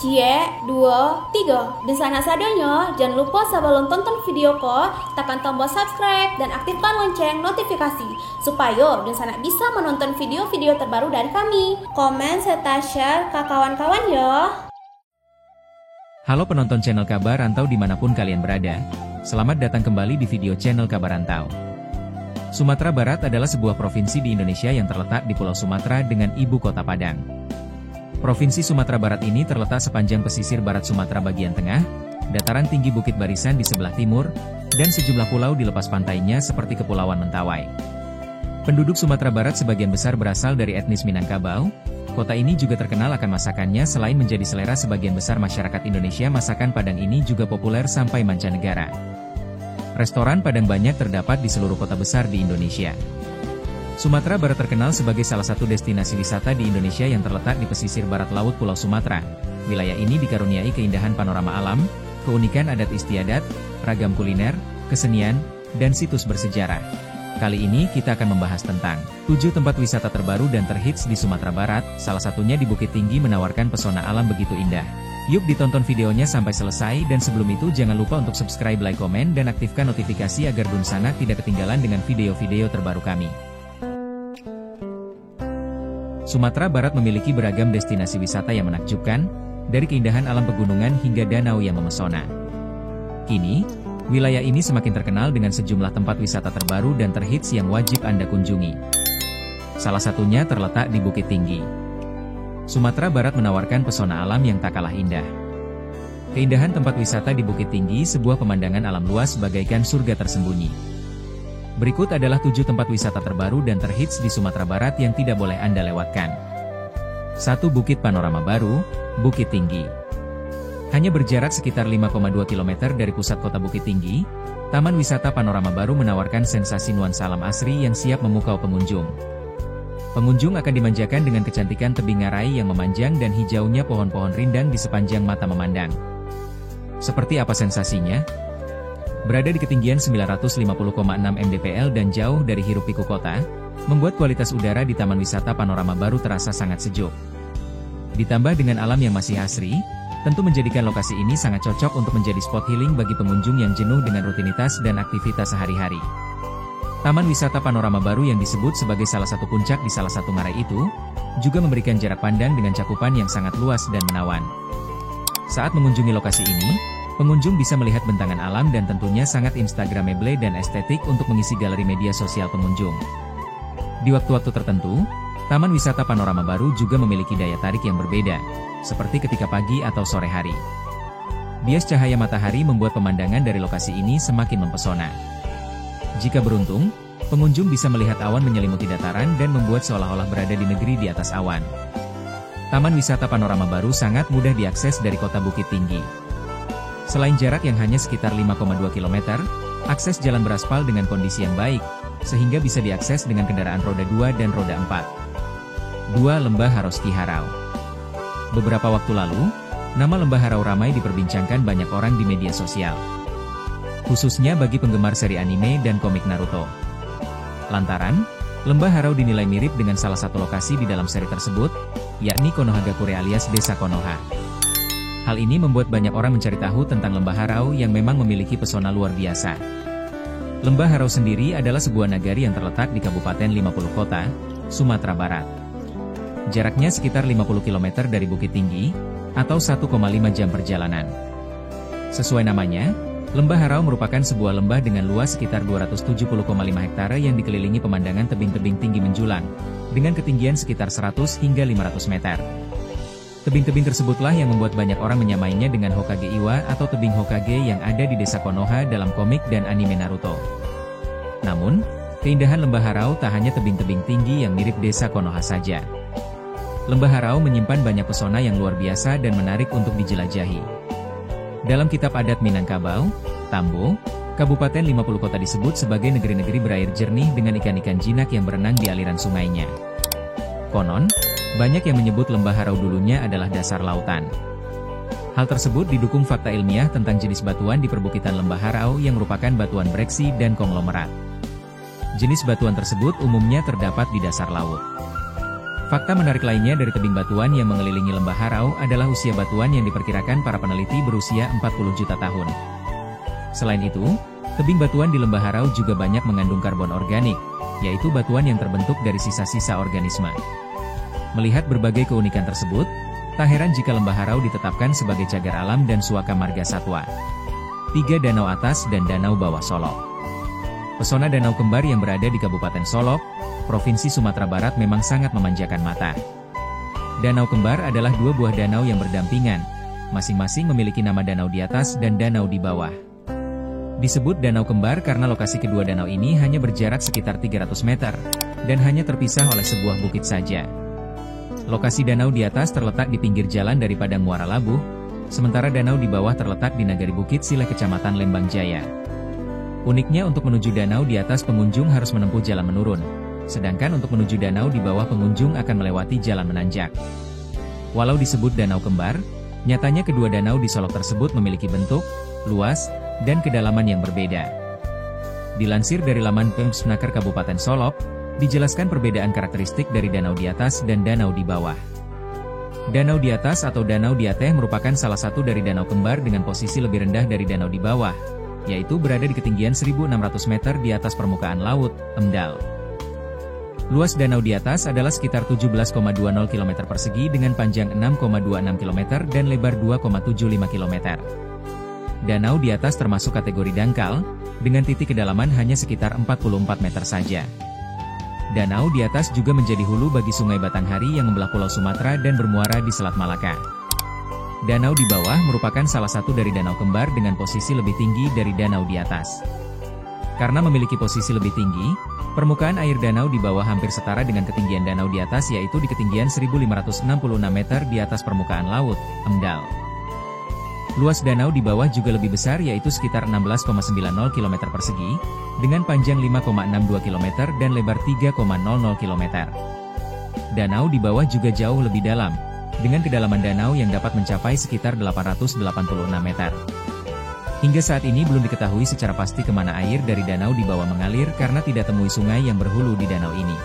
Cie, 2, 3. Dan sana sadanya, jangan lupa sebelum tonton video ko, tekan tombol subscribe dan aktifkan lonceng notifikasi supaya dan sana bisa menonton video-video terbaru dari kami. Komen serta share ke kawan-kawan ya. Halo penonton channel Kabar Rantau dimanapun kalian berada, selamat datang kembali di video channel Kabar Rantau. Sumatera Barat adalah sebuah provinsi di Indonesia yang terletak di Pulau Sumatera dengan ibu kota Padang. Provinsi Sumatera Barat ini terletak sepanjang pesisir barat Sumatera bagian tengah, dataran tinggi Bukit Barisan di sebelah timur, dan sejumlah pulau di lepas pantainya seperti Kepulauan Mentawai. Penduduk Sumatera Barat sebagian besar berasal dari etnis Minangkabau. Kota ini juga terkenal akan masakannya. Selain menjadi selera sebagian besar masyarakat Indonesia, masakan Padang ini juga populer sampai mancanegara. Restoran Padang banyak terdapat di seluruh kota besar di Indonesia. Sumatera Barat terkenal sebagai salah satu destinasi wisata di Indonesia yang terletak di pesisir barat laut Pulau Sumatera. Wilayah ini dikaruniai keindahan panorama alam, keunikan adat istiadat, ragam kuliner, kesenian, dan situs bersejarah. Kali ini kita akan membahas tentang 7 tempat wisata terbaru dan terhits di Sumatera Barat, salah satunya di Bukit Tinggi menawarkan pesona alam begitu indah. Yuk ditonton videonya sampai selesai, dan sebelum itu jangan lupa untuk subscribe, like, komen, dan aktifkan notifikasi agar Dunsana tidak ketinggalan dengan video-video terbaru kami. Sumatera Barat memiliki beragam destinasi wisata yang menakjubkan, dari keindahan alam pegunungan hingga danau yang memesona. Kini, wilayah ini semakin terkenal dengan sejumlah tempat wisata terbaru dan terhits yang wajib Anda kunjungi. Salah satunya terletak di Bukit Tinggi. Sumatera Barat menawarkan pesona alam yang tak kalah indah. Keindahan tempat wisata di Bukit Tinggi, sebuah pemandangan alam luas bagaikan surga tersembunyi. Berikut adalah 7 tempat wisata terbaru dan terhits di Sumatera Barat yang tidak boleh Anda lewatkan. 1. Bukit Panorama Baru, Bukit Tinggi. Hanya berjarak sekitar 5,2 km dari pusat kota Bukit Tinggi, Taman Wisata Panorama Baru menawarkan sensasi nuansa alam asri yang siap memukau pengunjung. Pengunjung akan dimanjakan dengan kecantikan tebing ngarai yang memanjang dan hijaunya pohon-pohon rindang di sepanjang mata memandang. Seperti apa sensasinya? Berada di ketinggian 950,6 mdpl dan jauh dari hiruk-pikuk kota, membuat kualitas udara di Taman Wisata Panorama Baru terasa sangat sejuk. Ditambah dengan alam yang masih asri, tentu menjadikan lokasi ini sangat cocok untuk menjadi spot healing bagi pengunjung yang jenuh dengan rutinitas dan aktivitas sehari-hari. Taman Wisata Panorama Baru yang disebut sebagai salah satu puncak di salah satu ngarai itu, juga memberikan jarak pandang dengan cakupan yang sangat luas dan menawan. Saat mengunjungi lokasi ini, pengunjung bisa melihat bentangan alam dan tentunya sangat instagramable dan estetik untuk mengisi galeri media sosial pengunjung. Di waktu-waktu tertentu, Taman Wisata Panorama Baru juga memiliki daya tarik yang berbeda, seperti ketika pagi atau sore hari. Bias cahaya matahari membuat pemandangan dari lokasi ini semakin mempesona. Jika beruntung, pengunjung bisa melihat awan menyelimuti dataran dan membuat seolah-olah berada di negeri di atas awan. Taman Wisata Panorama Baru sangat mudah diakses dari kota Bukit Tinggi. Selain jarak yang hanya sekitar 5,2 km, akses jalan beraspal dengan kondisi yang baik, sehingga bisa diakses dengan kendaraan roda 2 dan roda 4. 2. Lembah Haros Ki Harau. Beberapa waktu lalu, nama Lembah Harau ramai diperbincangkan banyak orang di media sosial. Khususnya bagi penggemar seri anime dan komik Naruto. Lantaran, Lembah Harau dinilai mirip dengan salah satu lokasi di dalam seri tersebut, yakni Konohagakure alias Desa Konoha. Hal ini membuat banyak orang mencari tahu tentang Lembah Harau yang memang memiliki pesona luar biasa. Lembah Harau sendiri adalah sebuah nagari yang terletak di Kabupaten 50 Kota, Sumatera Barat. Jaraknya sekitar 50 km dari Bukit Tinggi, atau 1,5 jam perjalanan. Sesuai namanya, Lembah Harau merupakan sebuah lembah dengan luas sekitar 270,5 hektare yang dikelilingi pemandangan tebing-tebing tinggi menjulang, dengan ketinggian sekitar 100 hingga 500 meter. Tebing-tebing tersebutlah yang membuat banyak orang menyamainya dengan Hokage Iwa atau tebing Hokage yang ada di Desa Konoha dalam komik dan anime Naruto. Namun, keindahan Lembah Harau tak hanya tebing-tebing tinggi yang mirip Desa Konoha saja. Lembah Harau menyimpan banyak pesona yang luar biasa dan menarik untuk dijelajahi. Dalam kitab adat Minangkabau, Tambo, Kabupaten 50 Kota disebut sebagai negeri-negeri berair jernih dengan ikan-ikan jinak yang berenang di aliran sungainya. Konon, banyak yang menyebut Lembah Harau dulunya adalah dasar lautan. Hal tersebut didukung fakta ilmiah tentang jenis batuan di perbukitan Lembah Harau yang merupakan batuan breksi dan konglomerat. Jenis batuan tersebut umumnya terdapat di dasar laut. Fakta menarik lainnya dari tebing batuan yang mengelilingi Lembah Harau adalah usia batuan yang diperkirakan para peneliti berusia 40 juta tahun. Selain itu, tebing batuan di Lembah Harau juga banyak mengandung karbon organik, yaitu batuan yang terbentuk dari sisa-sisa organisme. Melihat berbagai keunikan tersebut, tak heran jika Lembah Harau ditetapkan sebagai cagar alam dan suaka marga satwa. 3 Danau Atas dan Danau Bawah Solok. Pesona danau kembar yang berada di Kabupaten Solok, Provinsi Sumatera Barat memang sangat memanjakan mata. Danau kembar adalah 2 buah danau yang berdampingan, masing-masing memiliki nama danau di atas dan danau di bawah. Disebut danau kembar karena lokasi kedua danau ini hanya berjarak sekitar 300 meter, dan hanya terpisah oleh sebuah bukit saja. Lokasi danau di atas terletak di pinggir jalan dari Padang Muara Labuh, sementara danau di bawah terletak di Nagari Bukit Sileh Kecamatan Lembang Jaya. Uniknya untuk menuju danau di atas pengunjung harus menempuh jalan menurun, sedangkan untuk menuju danau di bawah pengunjung akan melewati jalan menanjak. Walau disebut danau kembar, nyatanya kedua danau di Solok tersebut memiliki bentuk, luas, dan kedalaman yang berbeda. Dilansir dari laman Pemsnaker Kabupaten Solok, dijelaskan perbedaan karakteristik dari danau di atas dan danau di bawah. Danau di atas atau danau di Ateh merupakan salah satu dari danau kembar dengan posisi lebih rendah dari danau di bawah, yaitu berada di ketinggian 1.600 meter di atas permukaan laut, Emdal. Luas danau di atas adalah sekitar 17,20 km persegi dengan panjang 6,26 km dan lebar 2,75 km. Danau di atas termasuk kategori dangkal, dengan titik kedalaman hanya sekitar 44 meter saja. Danau di atas juga menjadi hulu bagi Sungai Batanghari yang membelah Pulau Sumatera dan bermuara di Selat Malaka. Danau di bawah merupakan salah satu dari danau kembar dengan posisi lebih tinggi dari danau di atas. Karena memiliki posisi lebih tinggi, permukaan air danau di bawah hampir setara dengan ketinggian danau di atas yaitu di ketinggian 1.566 meter di atas permukaan laut, Emdal. Luas danau di bawah juga lebih besar yaitu sekitar 16,90 km persegi, dengan panjang 5,62 km dan lebar 3,00 km. Danau di bawah juga jauh lebih dalam, dengan kedalaman danau yang dapat mencapai sekitar 886 meter. Hingga saat ini belum diketahui secara pasti kemana air dari danau di bawah mengalir karena tidak temui sungai yang berhulu di danau ini.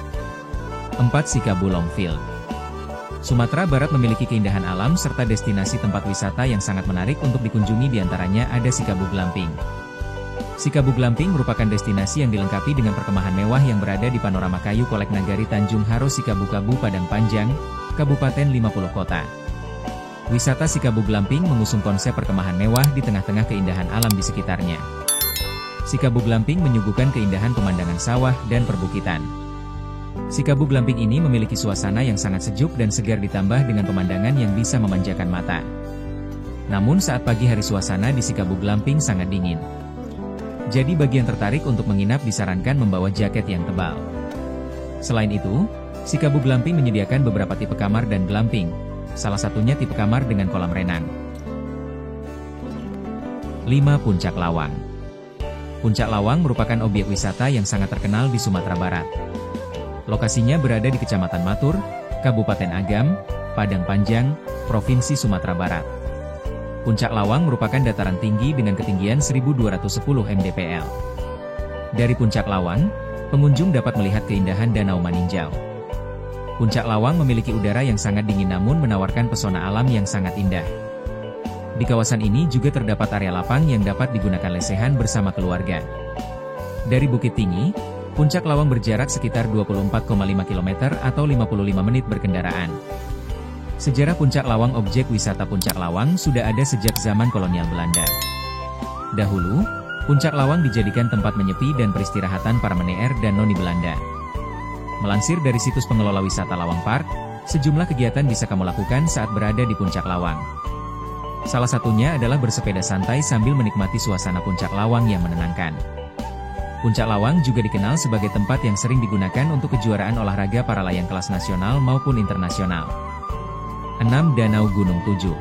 4. Sikabu Longfield. Sumatera Barat memiliki keindahan alam serta destinasi tempat wisata yang sangat menarik untuk dikunjungi, diantaranya ada Sikabu Glamping. Sikabu Glamping merupakan destinasi yang dilengkapi dengan perkemahan mewah yang berada di panorama kayu kolek Nagari Tanjung Haro Sikabu-Kabu Padang Panjang, Kabupaten 50 Kota. Wisata Sikabu Glamping mengusung konsep perkemahan mewah di tengah-tengah keindahan alam di sekitarnya. Sikabu Glamping menyuguhkan keindahan pemandangan sawah dan perbukitan. Sikabu Glamping ini memiliki suasana yang sangat sejuk dan segar ditambah dengan pemandangan yang bisa memanjakan mata. Namun saat pagi hari suasana di Sikabu Glamping sangat dingin. Jadi bagi yang tertarik untuk menginap disarankan membawa jaket yang tebal. Selain itu, Sikabu Glamping menyediakan beberapa tipe kamar dan glamping, salah satunya tipe kamar dengan kolam renang. 5. Puncak Lawang. Puncak Lawang merupakan objek wisata yang sangat terkenal di Sumatera Barat. Lokasinya berada di Kecamatan Matur, Kabupaten Agam, Padang Panjang, Provinsi Sumatera Barat. Puncak Lawang merupakan dataran tinggi dengan ketinggian 1210 mdpl. Dari Puncak Lawang, pengunjung dapat melihat keindahan Danau Maninjau. Puncak Lawang memiliki udara yang sangat dingin namun menawarkan pesona alam yang sangat indah. Di kawasan ini juga terdapat area lapang yang dapat digunakan lesehan bersama keluarga. Dari Bukit Tinggi, Puncak Lawang berjarak sekitar 24,5 km atau 55 menit berkendaraan. Sejarah Puncak Lawang. Objek wisata Puncak Lawang sudah ada sejak zaman kolonial Belanda. Dahulu, Puncak Lawang dijadikan tempat menyepi dan peristirahatan para meneer dan noni Belanda. Melansir dari situs pengelola wisata Lawang Park, sejumlah kegiatan bisa kamu lakukan saat berada di Puncak Lawang. Salah satunya adalah bersepeda santai sambil menikmati suasana Puncak Lawang yang menenangkan. Puncak Lawang juga dikenal sebagai tempat yang sering digunakan untuk kejuaraan olahraga para layang kelas nasional maupun internasional. 6. Danau Gunung Tujuh.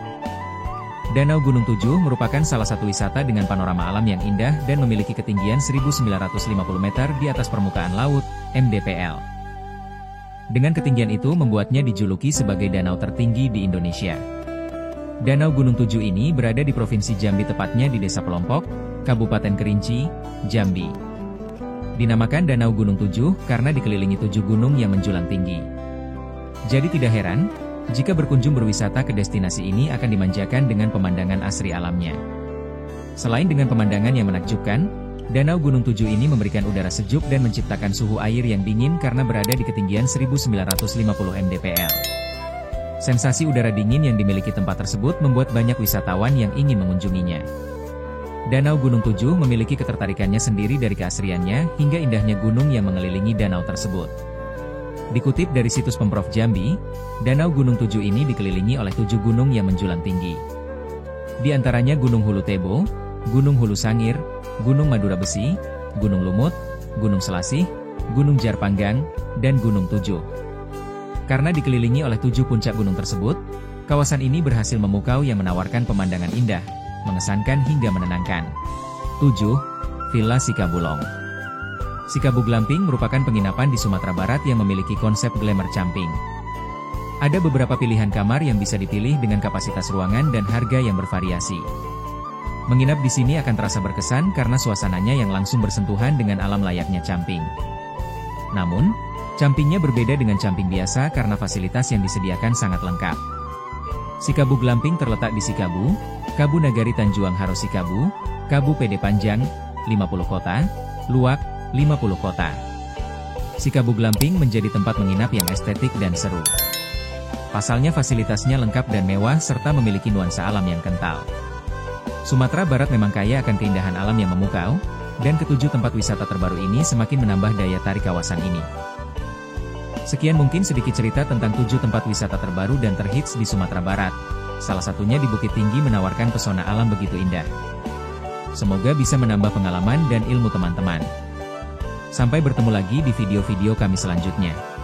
Danau Gunung Tujuh merupakan salah satu wisata dengan panorama alam yang indah dan memiliki ketinggian 1950 meter di atas permukaan laut, mdpl. Dengan ketinggian itu membuatnya dijuluki sebagai danau tertinggi di Indonesia. Danau Gunung Tujuh ini berada di Provinsi Jambi, tepatnya di Desa Pelompok, Kabupaten Kerinci, Jambi. Dinamakan Danau Gunung Tujuh karena dikelilingi 7 gunung yang menjulang tinggi. Jadi tidak heran, jika berkunjung berwisata ke destinasi ini akan dimanjakan dengan pemandangan asri alamnya. Selain dengan pemandangan yang menakjubkan, Danau Gunung Tujuh ini memberikan udara sejuk dan menciptakan suhu air yang dingin karena berada di ketinggian 1950 mdpl. Sensasi udara dingin yang dimiliki tempat tersebut membuat banyak wisatawan yang ingin mengunjunginya. Danau Gunung Tujuh memiliki ketertarikannya sendiri dari keasriannya hingga indahnya gunung yang mengelilingi danau tersebut. Dikutip dari situs Pemprov Jambi, Danau Gunung Tujuh ini dikelilingi oleh 7 gunung yang menjulang tinggi. Di antaranya Gunung Hulu Tebo, Gunung Hulu Sangir, Gunung Madura Besi, Gunung Lumut, Gunung Selasih, Gunung Jarpanggang, dan Gunung Tujuh. Karena dikelilingi oleh 7 puncak gunung tersebut, kawasan ini berhasil memukau yang menawarkan pemandangan indah, mengesankan hingga menenangkan. 7. Villa Sikabulong. Sikabu Glamping merupakan penginapan di Sumatera Barat yang memiliki konsep glamour camping. Ada beberapa pilihan kamar yang bisa dipilih dengan kapasitas ruangan dan harga yang bervariasi. Menginap di sini akan terasa berkesan karena suasananya yang langsung bersentuhan dengan alam layaknya camping. Namun, campingnya berbeda dengan camping biasa karena fasilitas yang disediakan sangat lengkap. Sikabu Glamping terletak di Sikabu, Kabu Nagari Tanjuang Haro Sikabu, Kabu Pede Panjang, 50 kota, Luak, 50 kota. Sikabu Glamping menjadi tempat menginap yang estetik dan seru. Pasalnya fasilitasnya lengkap dan mewah serta memiliki nuansa alam yang kental. Sumatera Barat memang kaya akan keindahan alam yang memukau, dan ketujuh tempat wisata terbaru ini semakin menambah daya tarik kawasan ini. Sekian mungkin sedikit cerita tentang 7 tempat wisata terbaru dan terhits di Sumatera Barat. Salah satunya di Bukit Tinggi menawarkan pesona alam begitu indah. Semoga bisa menambah pengalaman dan ilmu teman-teman. Sampai bertemu lagi di video-video kami selanjutnya.